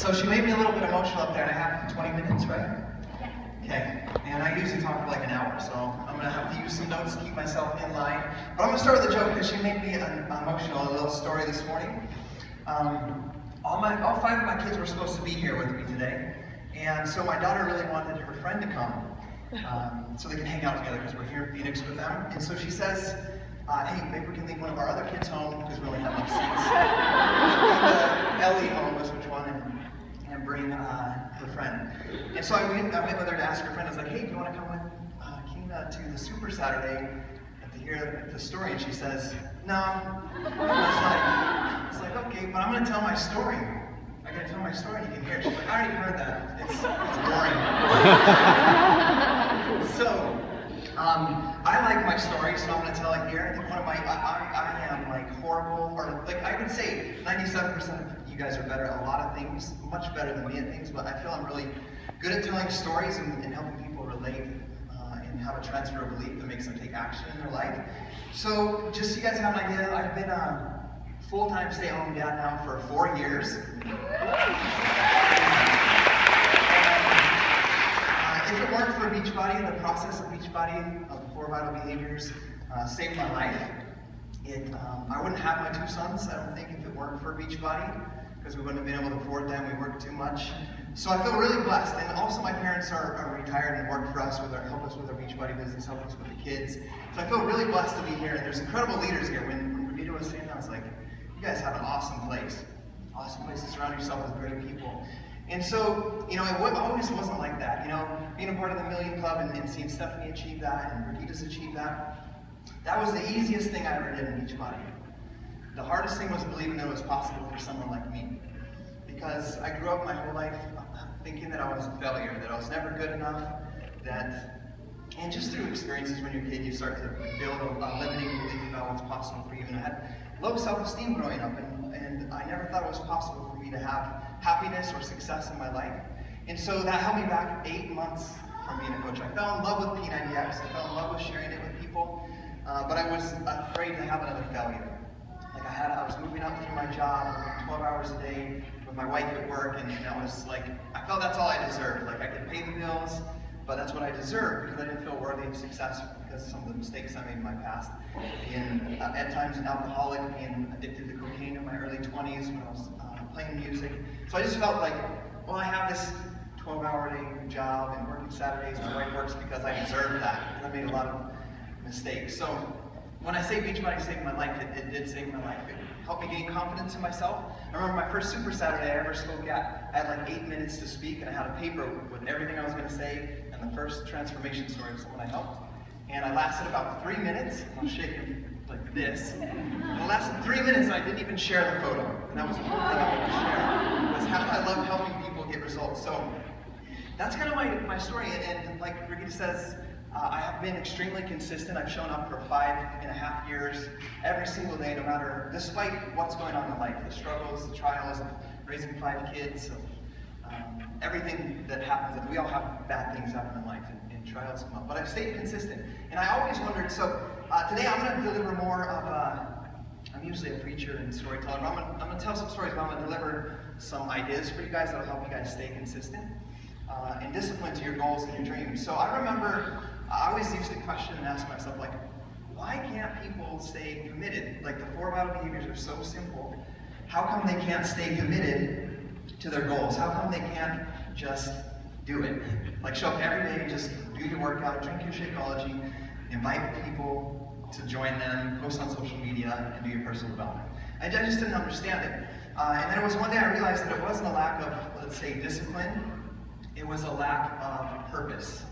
So she made me a little bit emotional up there, and I have 20 minutes, right? Okay, and I usually talk for like an hour, so I'm going to have to use some notes to keep myself in line. But I'm going to start with a joke because she made me emotional, a little story this morning. All 5 of my kids were supposed to be here with me today, and so my daughter really wanted her friend to come so they can hang out together because we're here in Phoenix with them. And so she says, hey, maybe we can leave one of our other kids home because we only have enough seats. Ellie home was which one, and bring her friend. And so I went with her to ask her friend. I was like, hey, do you want to come with Kina to the Super Saturday to hear the story? And she says, no. I was like, okay, but I'm going to tell my story. I got to tell my story and you can hear it. She's like, I already heard that. It's boring. So, I like my story, so I'm going to tell it here. I think I am like horrible, or like I would say 97% of you guys are better at a lot of things, much better than me at things, but I feel I'm really good at telling stories and helping people relate and have a transfer of belief that makes them take action in their life. So just so you guys have an idea, I've been a full-time stay-at-home dad now for 4 years. If it weren't for Beachbody, the process of Beachbody, of the 4 vital behaviors, saved my life. I wouldn't have my 2 sons, I don't think, if it weren't for Beachbody, because we wouldn't have been able to afford them. We worked too much. So I feel really blessed. And also my parents are retired and work for us, help us with our Beachbody business, help us with the kids. So I feel really blessed to be here. And there's incredible leaders here. When Ravita was saying that, I was like, you guys have an awesome place. Awesome place to surround yourself with great people. And so, you know, it always wasn't like that. You know, being a part of the Million Club and seeing Stephanie achieve that and Ravita's achieve that, that was the easiest thing I ever did in Beachbody. The hardest thing was believing that it was possible for someone like me. Because I grew up my whole life thinking that I was a failure, that I was never good enough, and just through experiences when you're a kid, you start to build a limiting belief about what's possible for you. And I had low self-esteem growing up, and I never thought it was possible for me to have happiness or success in my life. And so that held me back 8 months from being a coach. I fell in love with P90X, I fell in love with sharing it with people, but I was afraid to have another failure. Like I was moving up through my job, 12 hours a day with my wife at work, and I was like, I felt that's all I deserved. Like I could pay the bills, but that's what I deserved because I didn't feel worthy of success because of some of the mistakes I made in my past. Being at times an alcoholic, being addicted to cocaine in my early 20s when I was playing music. So I just felt like, well, I have this 12-hour-a-day job and working Saturdays. My wife works because I deserve that. And I made a lot of mistakes. So when I say Beachbody saved my life, it did save my life. It helped me gain confidence in myself. I remember my first Super Saturday I ever spoke at. I had like 8 minutes to speak, and I had a paper with everything I was going to say and the first transformation story of someone I helped. And I lasted about 3 minutes. I'm shaking like this. And it lasted 3 minutes, and I didn't even share the photo. And that was the whole thing I wanted to share. Was how I love helping people get results. So that's kind of my story. And like Ricky says, I have been extremely consistent. I've shown up for 5.5 years, every single day, no matter, despite what's going on in life, the struggles, the trials of raising 5 kids, of everything that happens. And we all have bad things happen in life, and trials come up. But I've stayed consistent. And I always wondered, so today I'm going to deliver more of I'm usually a preacher and storyteller, but I'm going to tell some stories, but I'm going to deliver some ideas for you guys that will help you guys stay consistent and disciplined to your goals and your dreams. So I remember, I always used to question and ask myself, like, why can't people stay committed? Like, the 4 vital behaviors are so simple. How come they can't stay committed to their goals? How come they can't just do it? Like, show up every day, just do your workout, drink your Shakeology, invite people to join them, post on social media, and do your personal development. I just didn't understand it. And then it was one day I realized that it wasn't a lack of, let's say, discipline. It was a lack of purpose.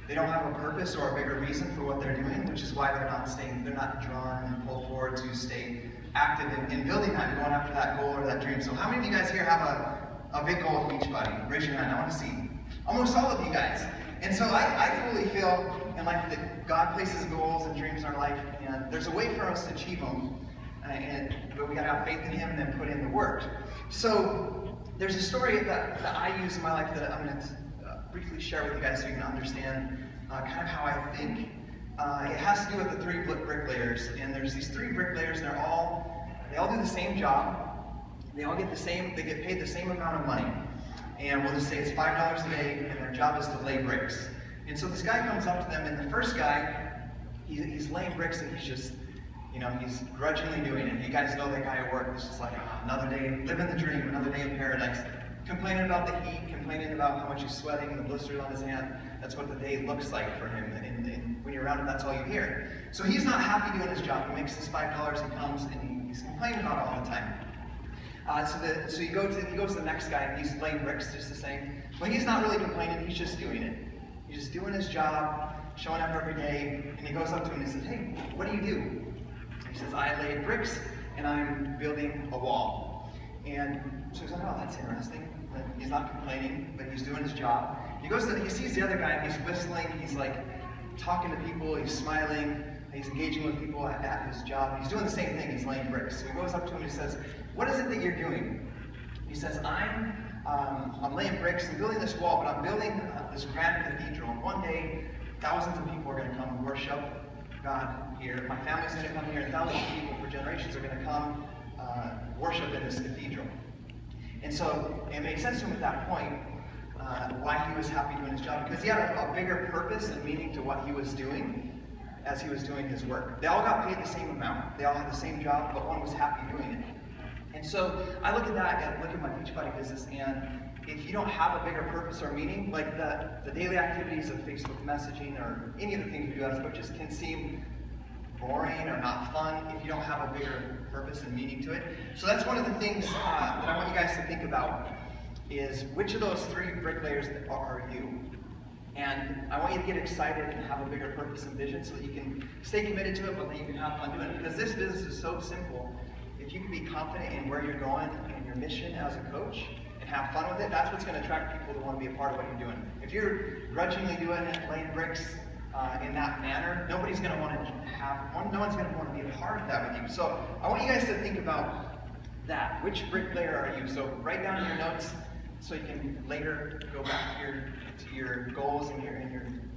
They don't have a purpose or a bigger reason for what they're doing, which is why they're not drawn and pulled forward to stay active in building that and going after that goal or that dream. So how many of you guys here have a big goal with Beachbody? Raise your hand, I want to see. Almost all of you guys. And so I fully feel in life that God places goals and dreams in our life, and there's a way for us to achieve them, but we got to have faith in Him and then put in the work. So there's a story that I use in my life that I'm going to briefly share with you guys so you can understand kind of how I think. It has to do with the 3 bricklayers, and there's these 3 bricklayers, and they all do the same job. They all get paid the same amount of money. and we'll just say it's $5 a day, and their job is to lay bricks. And so this guy comes up to them, and the first guy, he's laying bricks, and he's just, he's grudgingly doing it. You guys know that guy at work. It's just like, another day, living the dream, another day in paradise. Complaining about the heat, complaining about how much he's sweating and the blisters on his hand. That's what the day looks like for him. And when you're around him, that's all you hear. So he's not happy doing his job. He makes his $5, he comes, and he's complaining about it all the time. So he goes to the next guy, and he's laying bricks just the same. But he's not really complaining, he's just doing it. He's just doing his job, showing up every day, and he goes up to him and he says, "Hey, what do you do?" He says, "I lay bricks, and I'm building a wall." And so he's like, "Oh, that's interesting." But he's not complaining, but he's doing his job. He sees the other guy, and he's whistling, he's like talking to people, he's smiling, he's engaging with people at his job. He's doing the same thing, he's laying bricks. So he goes up to him and he says, "What is it that you're doing?" He says, I'm laying bricks and building this wall, but I'm building this grand cathedral. And one day, thousands of people are going to come and worship God here. My family's going to come here, and thousands of people for generations are going to come worship in this cathedral." And so it made sense to him at that point why he was happy doing his job, because he had a bigger purpose and meaning to what he was doing as he was doing his work. They all got paid the same amount. They all had the same job, but one was happy doing it. And so I look at that and look at my Beachbody business, and if you don't have a bigger purpose or meaning, like the daily activities of Facebook messaging or any of the things we do as coaches can seem boring or not fun if you don't have a bigger purpose and meaning to it. So that's one of the things that I want you guys to think about, is which of those three bricklayers are you? And I want you to get excited and have a bigger purpose and vision so that you can stay committed to it, but then you can have fun doing it. Because this business is so simple. If you can be confident in where you're going and your mission as a coach and have fun with it, that's what's going to attract people to want to be a part of what you're doing. If you're grudgingly doing it, laying bricks in that manner, nobody's going to want to no one's going to want to be a part of that with you. So I want you guys to think about that. Which bricklayer are you? So write down in your notes so you can later go back to your goals and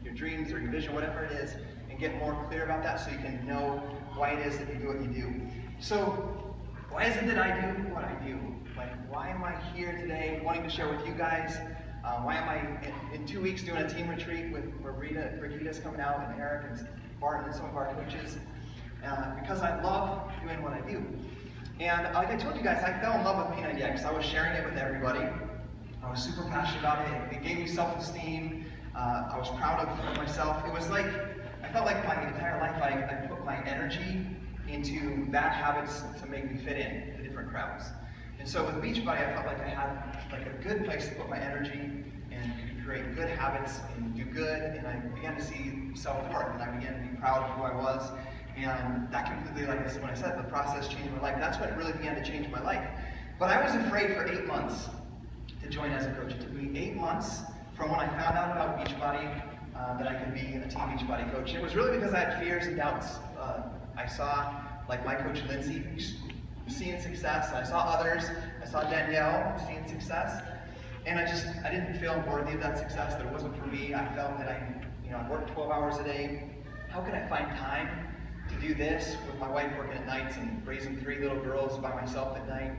your dreams or your vision, whatever it is, and get more clear about that so you can know why it is that you do what you do. So why is it that I do what I do? Like, why am I here today wanting to share with you guys? Why am I in 2 weeks doing a team retreat where Brigitta's coming out, and Eric and Barton and some of our coaches? Because I love doing what I do. And like I told you guys, I fell in love with P90X. I was sharing it with everybody. I was super passionate about it. It gave me self-esteem. I was proud of myself. It was like, I felt like my entire life I put my energy into bad habits to make me fit in to different crowds. And so with Beachbody, I felt like I had like a good place to put my energy and create good habits and do good, and I began to see self-worth, and I began to be proud of who I was. And that completely, like I said, when I said the process changed my life, that's when it really began to change my life. But I was afraid for 8 months to join as a coach. It took me 8 months from when I found out about Beachbody that I could be a Team Beachbody coach. And it was really because I had fears and doubts. I saw, like my coach Lindsay, seeing success. I saw others. I saw Danielle seeing success. And I didn't feel worthy of that success, that it wasn't for me. I felt that I worked 12 hours a day. How could I find time to do this with my wife working at nights and raising 3 little girls by myself at night?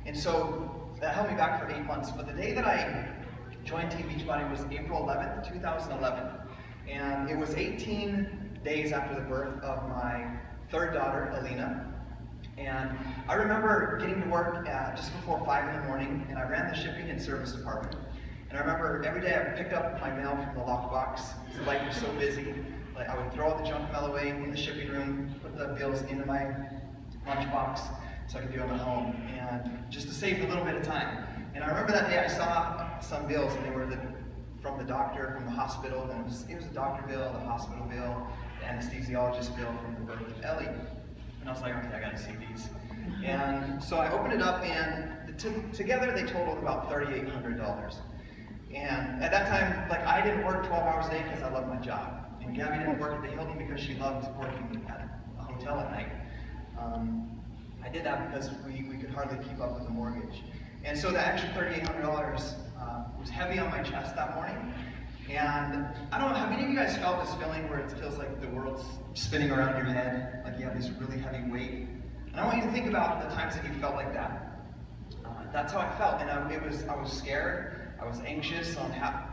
And so that held me back for 8 months. But the day that I joined Team Beachbody was April 11th, 2011. And it was 18 days after the birth of my 3rd daughter, Alina. And I remember getting to work just before 5 in the morning, and I ran the shipping and service department. And I remember every day I picked up my mail from the lockbox, because life was so busy. Like, I would throw all the junk mail away in the shipping room, put the bills into my lunchbox so I could do them at home, and just to save a little bit of time. And I remember that day I saw some bills, and they were from the doctor, from the hospital, and it was a doctor bill, the hospital bill, the anesthesiologist bill from the birth of Ellie. And I was like, okay, I gotta see these. And so I opened it up, and together they totaled about $3,800. And at that time, like, I didn't work 12 hours a day because I loved my job. And Gabby didn't work at the Hilton because she loved working at a hotel at night. I did that because we could hardly keep up with the mortgage. And so the extra $3,800 was heavy on my chest that morning. And I don't know, have any of you guys felt this feeling where it feels like the world's spinning around your head, like you have this really heavy weight? And I want you to think about the times that you felt like that. that's how I felt, and I was scared. I was anxious on how,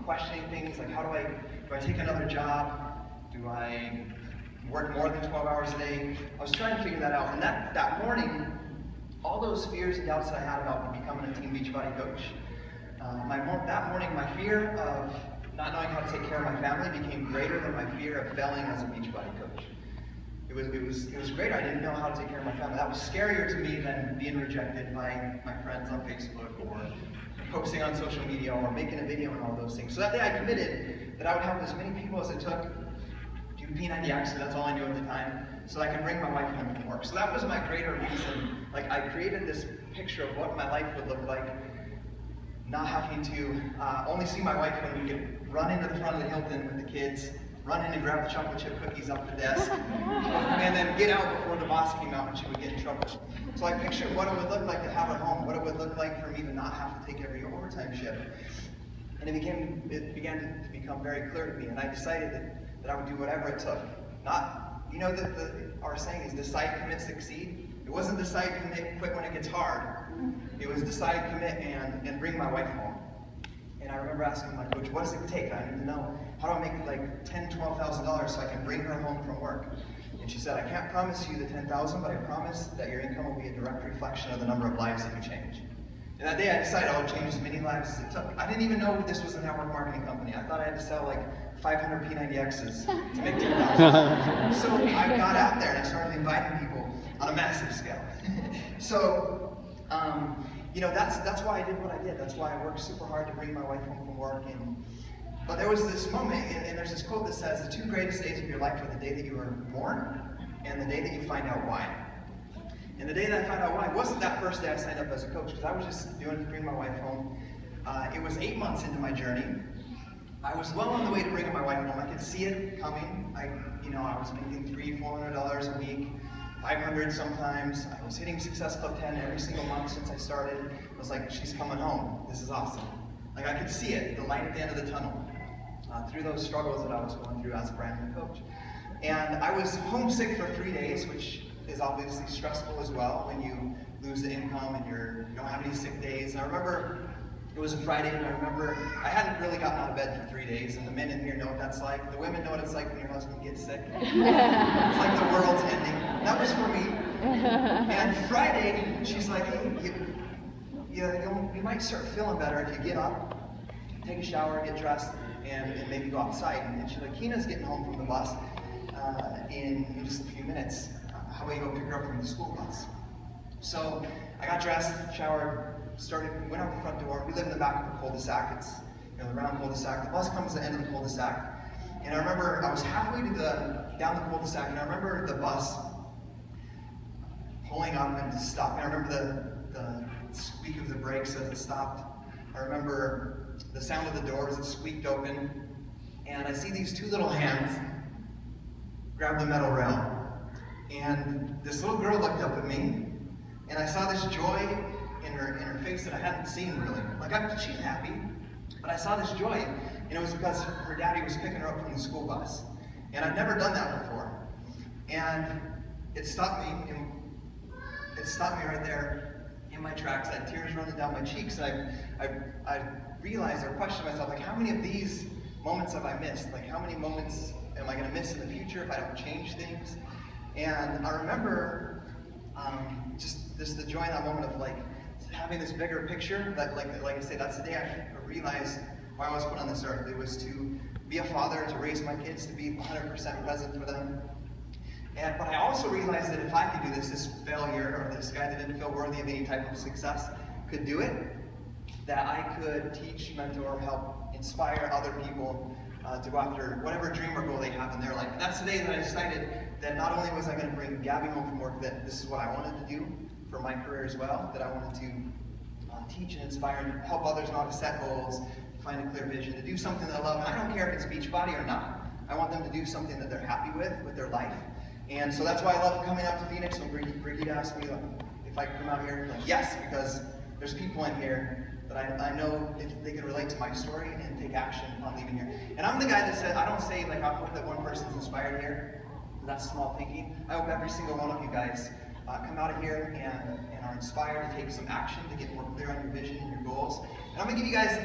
questioning things like, do I take another job? Do I work more than 12 hours a day? I was trying to figure that out, and that morning, all those fears and doubts that I had about becoming a Team Beachbody coach, that morning, my fear of not knowing how to take care of my family became greater than my fear of failing as a Beachbody coach. It was great. I didn't know how to take care of my family. That was scarier to me than being rejected by my friends on Facebook or posting on social media or making a video and all those things. So that day I committed that I would help as many people as it took do P90X, so that's all I knew at the time, so I could bring my wife home from work. So that was my greater reason. Like, I created this picture of what my life would look like, not having to only see my wife when we could run into the front of the Hilton with the kids, run in and grab the chocolate chip cookies off the desk, and then get out before the boss came out and she would get in trouble. So I pictured what it would look like to have her home, what it would look like for me to not have to take every overtime shift. And it began to become very clear to me, and I decided that I would do whatever it took. Not, our saying is decide, commit, succeed. It wasn't decide, commit, quit when it gets hard. It was decide, commit, and bring my wife home. And I remember asking my coach, what does it take? I need to know, how do I make like $10,000, $12,000 so I can bring her home from work? And she said, I can't promise you the $10,000, but I promise that your income will be a direct reflection of the number of lives that you change. And that day I decided I would change as many lives as it took. I didn't even know this was a network marketing company. I thought I had to sell like 500 P90Xs to make $10,000. So I got out there and I started inviting people on a massive scale. So, that's why I did what I did. That's why I worked super hard to bring my wife home from work. But there was this moment, and there's this quote that says, the two greatest days of your life are the day that you were born and the day that you find out why. And the day that I found out why wasn't that first day I signed up as a coach, because I was just doing it to bring my wife home. It was 8 months into my journey. I was well on the way to bringing my wife home. I could see it coming. I was making $300, $400 a week, 500 sometimes. I was hitting Success Club 10 every single month since I started. I was like, she's coming home. This is awesome. Like, I could see it, the light at the end of the tunnel, through those struggles that I was going through as a brand new coach. And I was homesick for 3 days, which is obviously stressful as well when you lose the income and you don't have any sick days. And I remember it was a Friday, and I remember I hadn't really gotten out of bed for 3 days, and the men in here know what that's like. The women know what it's like when your husband gets sick. It's like the world's ending. That was for me. And Friday, she's like, hey, you might start feeling better if you get up, take a shower, get dressed, and maybe go outside. And she's like, Keena's getting home from the bus in just a few minutes. How about you go pick her up from the school bus? So I got dressed, showered, went out the front door. We live in the back of a cul-de-sac. It's the round cul-de-sac. The bus comes to the end of the cul-de-sac. And I remember I was halfway down the cul-de-sac, and I remember the bus pulling up and stopping. I remember the squeak of the brakes as it stopped. I remember the sound of the door as it squeaked open. And I see these two little hands grab the metal rail. And this little girl looked up at me, and I saw this joy in her face that I hadn't seen really. Like, she's happy, but I saw this joy, and it was because her daddy was picking her up from the school bus. And I'd never done that before. And it stopped me right there in my tracks. I had tears running down my cheeks, and I realized or questioned myself, like, how many of these moments have I missed? Like, how many moments am I going to miss in the future if I don't change things? And I remember just the joy in that moment of like having this bigger picture. That like I say, that's the day I realized why I was put on this earth. It was to be a father, to raise my kids, to be 100% present for them. But I also realized that if I could do this failure, or this guy that didn't feel worthy of any type of success could do it, that I could teach, mentor, help, inspire other people to go after whatever dream or goal they have in their life. And that's the day that I decided that not only was I going to bring Gabby home from work, that this is what I wanted to do for my career as well, that I wanted to teach and inspire and help others know how to set goals, find a clear vision, to do something that I love. And I don't care if it's Beachbody or not. I want them to do something that they're happy with their life. And so that's why I love coming out to Phoenix. When Brigitte asked me if I could come out here, I'm like, yes, because there's people in here that I know if they can relate to my story and take action upon leaving here. And I'm the guy that said, I don't say, like, I hope that one person's inspired here. That's small thinking. I hope every single one of you guys come out of here and are inspired to take some action to get more clear on your vision and your goals. And I'm going to give you guys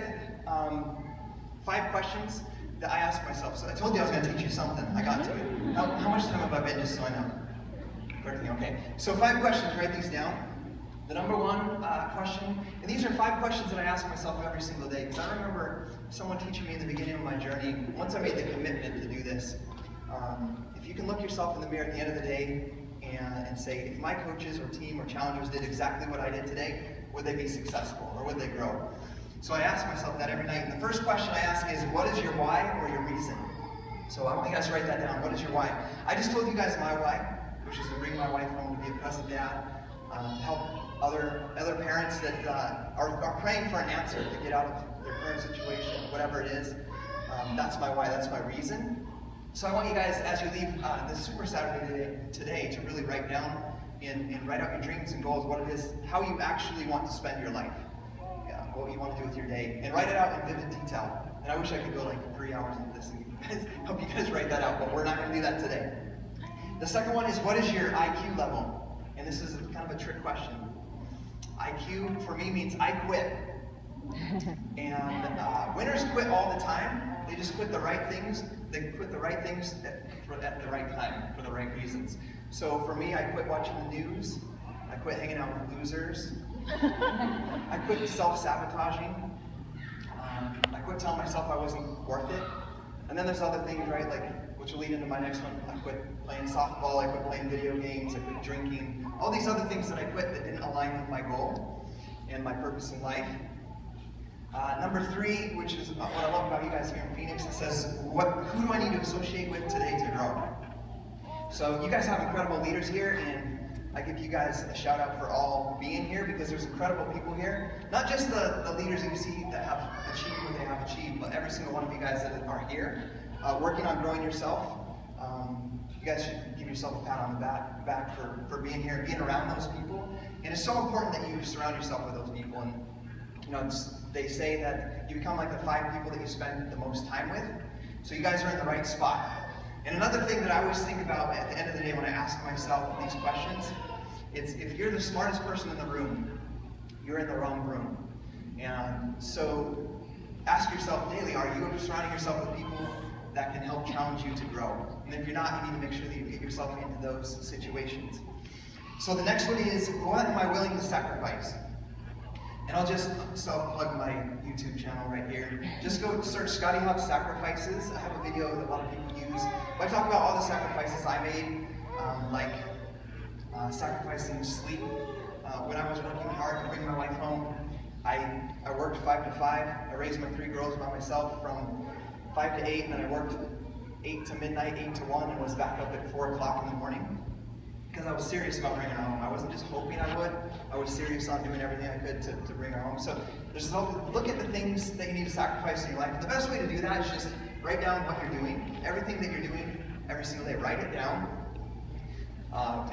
5 questions that I ask myself. So I told you I was going to teach you something. I got to it. How much time have I been, just so I know? Everything okay? So 5 questions, write these down. The number 1 question, and these are 5 questions that I ask myself every single day, because I remember someone teaching me in the beginning of my journey, once I made the commitment to do this, if you can look yourself in the mirror at the end of the day and say, if my coaches or team or challengers did exactly what I did today, would they be successful or would they grow? So I ask myself that every night. And the first question I ask is, what is your why or your reason? So I want you guys to write that down. What is your why? I just told you guys my why, which is to bring my wife home, to be a present dad, to help other parents that are praying for an answer to get out of their current situation, whatever it is. That's my why, that's my reason. So I want you guys, as you leave this Super Saturday today, to really write down and write out your dreams and goals, what it is, how you actually want to spend your life, what you want to do with your day, and write it out in vivid detail. And I wish I could go like 3 hours into this and help you guys write that out, but we're not going to do that today. The second one is, what is your IQ level? And this is kind of a trick question. IQ for me means I quit. And winners quit all the time. They just quit the right things. They quit the right things at the right time for the right reasons. So for me, I quit watching the news. I quit hanging out with losers. I quit self-sabotaging. I quit telling myself I wasn't worth it. And then there's other things, right, like, which will lead into my next one. I quit playing softball, I quit playing video games, I quit drinking. All these other things that I quit that didn't align with my goal and my purpose in life. Number 3, which is what I love about you guys here in Phoenix, it says, who do I need to associate with today to grow? So you guys have incredible leaders here, and I give you guys a shout out for all being here, because there's incredible people here. Not just the leaders that you see that have achieved what they have achieved, but every single one of you guys that are here, working on growing yourself. You guys should give yourself a pat on the back for being here and being around those people. And it's so important that you surround yourself with those people. And you know, they say that you become like the 5 people that you spend the most time with. So you guys are in the right spot. And another thing that I always think about at the end of the day when I ask myself these questions is, if you're the smartest person in the room, you're in the wrong room. And so ask yourself daily, are you surrounding yourself with people that can help challenge you to grow? And if you're not, you need to make sure that you get yourself into those situations. So the next one is, what am I willing to sacrifice? And I'll just self-plug my YouTube channel right here. Just go search Scottie Hobbs Sacrifices. I have a video that a lot of people use. I talk about all the sacrifices I made, like sacrificing sleep. When I was working hard to bring my wife home, I worked 5 to 5. I raised my 3 girls by myself from 5 to 8, and then I worked 8 to midnight, 8 to 1, and was back up at 4 o'clock in the morning. Because I was serious about bringing her home. I wasn't just hoping I would. I was serious on doing everything I could to bring her home. So look at the things that you need to sacrifice in your life. And the best way to do that is just write down what you're doing. Everything that you're doing every single day, write it down.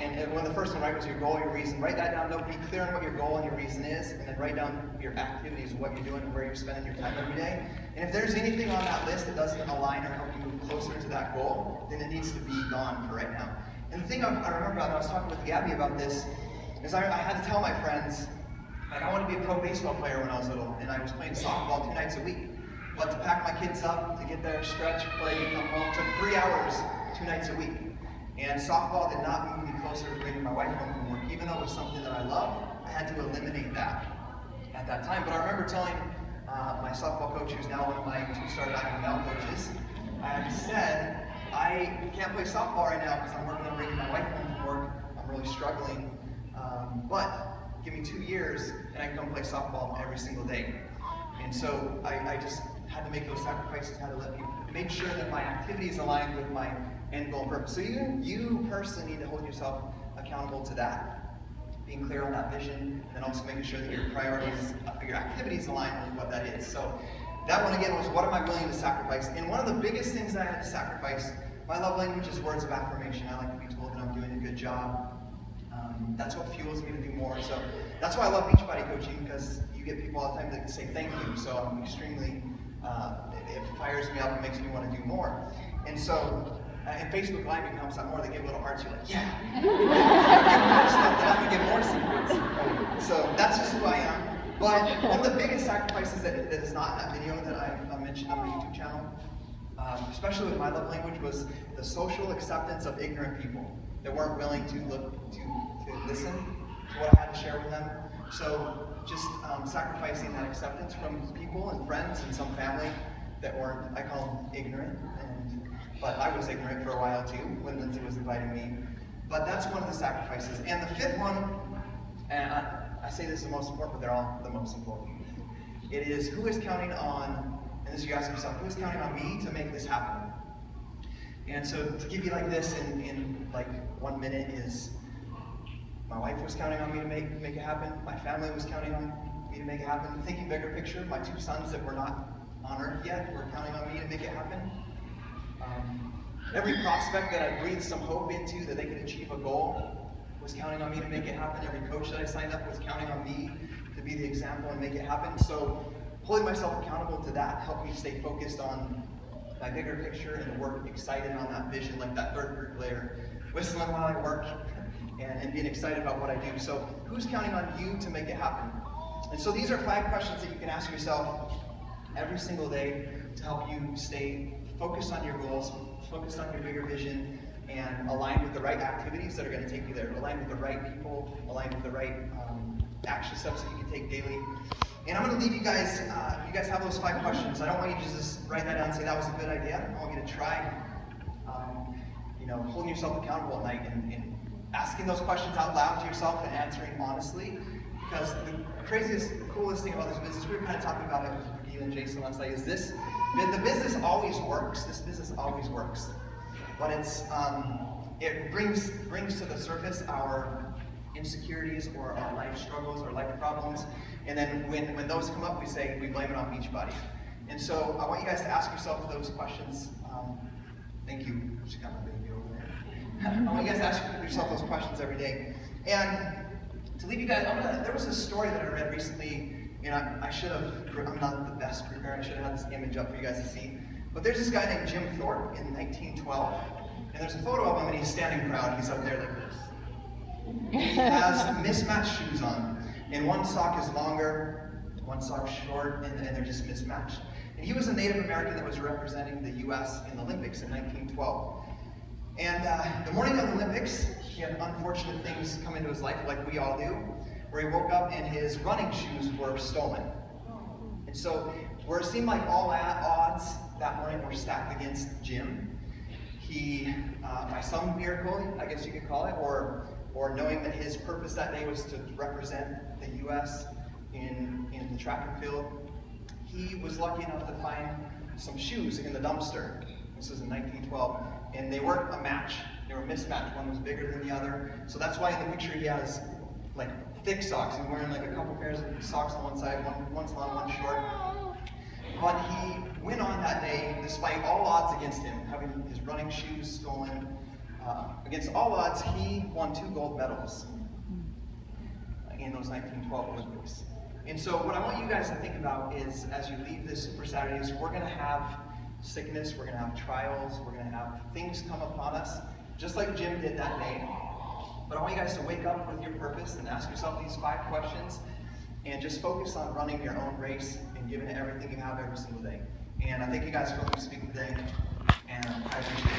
And when the first one, right, was your goal, your reason. Write that down. Be clear on what your goal and your reason is. And then write down your activities, what you're doing and where you're spending your time every day. And if there's anything on that list that doesn't align or help you move closer to that goal, then it needs to be gone for right now. And the thing I remember about, I was talking with Gabby about this, is I had to tell my friends, like, I wanted to be a pro baseball player when I was little, and I was playing softball 2 nights a week. But to pack my kids up, to get there, stretch, play, come home, took 3 hours 2 nights a week. And softball did not move me closer to bringing my wife home from work. Even though it was something that I loved, I had to eliminate that at that time. But I remember telling my softball coach, who's now one of my 2-star IML coaches, I said, I can't play softball right now because I'm working on bringing my wife home from work. I'm really struggling. But give me 2 years and I can come play softball every single day. And so I just had to make those sacrifices, had to make sure that my activities aligned with my end goal and purpose. So you personally need to hold yourself accountable to that. Being clear on that vision, and then also making sure that your priorities, your activities align with what that is. So that one again was, what am I willing to sacrifice? And one of the biggest things that I had to sacrifice, my love language is words of affirmation. I like to be told that I'm doing a good job. That's what fuels me to do more. So that's why I love Beachbody coaching, because you get people all the time that say thank you. So I'm extremely, it fires me up and makes me want to do more. And so and Facebook Live becomes that more, they give little hearts, you're like, yeah. I can get more secrets. So that's just who I am. But one of the biggest sacrifices that is not in that video that I mentioned on my YouTube channel, especially with my love language, was the social acceptance of ignorant people that weren't willing to listen to what I had to share with them. So just sacrificing that acceptance from people and friends and some family that weren't, I call them ignorant, but I was ignorant for a while too when Lindsay was inviting me. But that's one of the sacrifices. And the fifth one, and I say this is the most important, but they're all the most important. It is who is counting on, and this you ask yourself, who is counting on me to make this happen? And so to give you like this in like 1 minute is, my wife was counting on me to make it happen. My family was counting on me to make it happen. Thinking bigger picture, my 2 sons that were not on earth yet were counting on me to make it happen. Every prospect that I breathed some hope into that they could achieve a goal was counting on me to make it happen. Every coach that I signed up was counting on me to be the example and make it happen. So holding myself accountable to that helped me stay focused on my bigger picture and work excited on that vision, like that third bricklayer, whistling while I work and being excited about what I do. So who's counting on you to make it happen? And so these are 5 questions that you can ask yourself every single day to help you stay focused on your goals, focused on your bigger vision, and aligned with the right activities that are going to take you there, aligned with the right people, aligned with the right action steps that you can take daily. And I'm going to leave you guys, you guys have those 5 questions. I don't want you to just write that down and say that was a good idea. I want you to try, holding yourself accountable at night and asking those questions out loud to yourself and answering honestly. Because the craziest, coolest thing about this business, we were kind of talking about it with you and Jason last night, is this, the business always works. This business always works. But it brings to the surface our insecurities or our life struggles or life problems. And then when those come up, we blame it on Beachbody. And so I want you guys to ask yourself those questions. Thank you. She got my baby over there. I want you guys to ask yourself those questions every day. And to leave you guys, there was a story that I read recently, and I'm not the best prepared, I should have had this image up for you guys to see. But there's this guy named Jim Thorpe in 1912, and there's a photo of him and he's standing proud, he's up there like this. He has mismatched shoes on, and one sock is longer, one sock short, and they're just mismatched. And he was a Native American that was representing the US in the Olympics in 1912. And the morning of the Olympics, he had unfortunate things come into his life, like we all do, where he woke up and his running shoes were stolen. And so, where it seemed like all odds that morning were stacked against Jim, he, by some miracle, I guess you could call it, or knowing that his purpose that day was to represent the U.S. in the track and field, he was lucky enough to find some shoes in the dumpster. This was in 1912. And they weren't a match, they were mismatched. One was bigger than the other. So that's why in the picture he has like thick socks. He's wearing like a couple pairs of socks on one side, one's long, one short. But he went on that day, despite all odds against him, having his running shoes stolen. Against all odds, he won 2 gold medals in those 1912 Olympics. And so what I want you guys to think about is, as you leave this Super Saturdays, we're going to have sickness, we're going to have trials, we're going to have things come upon us, just like Jim did that day. But I want you guys to wake up with your purpose and ask yourself these 5 questions and just focus on running your own race and giving it everything you have every single day. And I thank you guys for letting me speak today, and I appreciate it.